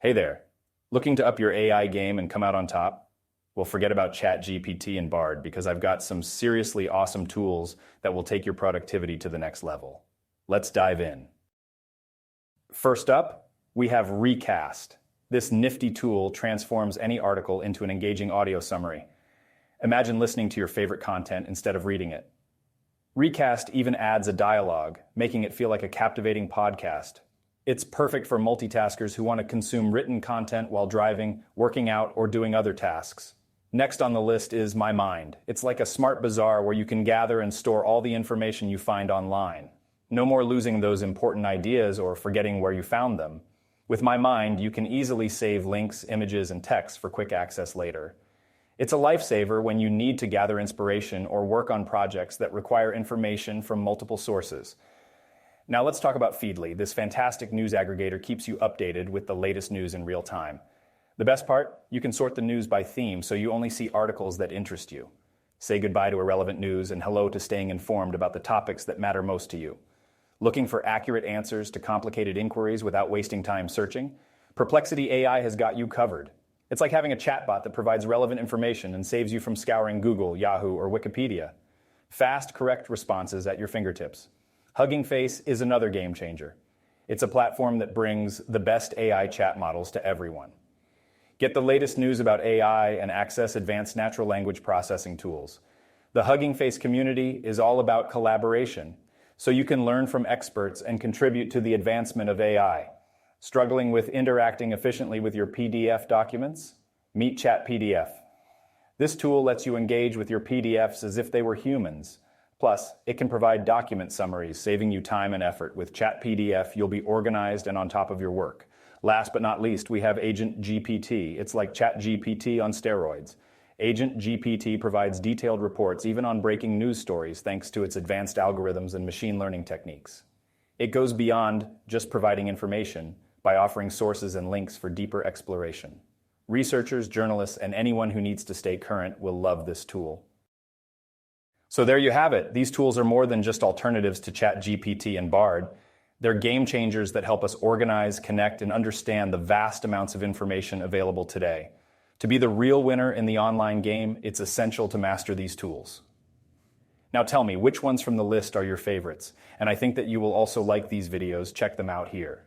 Hey there. Looking to up your AI game and come out on top? Well, forget about ChatGPT and Bard because I've got some seriously awesome tools that will take your productivity to the next level. Let's dive in. First up, we have Recast. This nifty tool transforms any article into an engaging audio summary. Imagine listening to your favorite content instead of reading it. Recast even adds a dialogue, making it feel like a captivating podcast. It's perfect for multitaskers who want to consume written content while driving, working out, or doing other tasks. Next on the list is My Mind. It's like a smart bazaar where you can gather and store all the information you find online. No more losing those important ideas or forgetting where you found them. With My Mind, you can easily save links, images, and text for quick access later. It's a lifesaver when you need to gather inspiration or work on projects that require information from multiple sources. Now let's talk about Feedly. This fantastic news aggregator keeps you updated with the latest news in real time. The best part? You can sort the news by theme so you only see articles that interest you. Say goodbye to irrelevant news and hello to staying informed about the topics that matter most to you. Looking for accurate answers to complicated inquiries without wasting time searching? Perplexity AI has got you covered. It's like having a chatbot that provides relevant information and saves you from scouring Google, Yahoo, or Wikipedia. Fast, correct responses at your fingertips. Hugging Face is another game changer. It's a platform that brings the best AI chat models to everyone. Get the latest news about AI and access advanced natural language processing tools. The Hugging Face community is all about collaboration, so you can learn from experts and contribute to the advancement of AI. Struggling with interacting efficiently with your PDF documents? Meet ChatPDF. This tool lets you engage with your PDFs as if they were humans. Plus, it can provide document summaries, saving you time and effort. With ChatPDF, you'll be organized and on top of your work. Last but not least, we have AgentGPT. It's like ChatGPT on steroids. AgentGPT provides detailed reports, even on breaking news stories, thanks to its advanced algorithms and machine learning techniques. It goes beyond just providing information by offering sources and links for deeper exploration. Researchers, journalists, and anyone who needs to stay current will love this tool. So there you have it. These tools are more than just alternatives to ChatGPT and Bard. They're game changers that help us organize, connect, and understand the vast amounts of information available today. To be the real winner in the online game, it's essential to master these tools. Now tell me, which ones from the list are your favorites? And I think that you will also like these videos. Check them out here.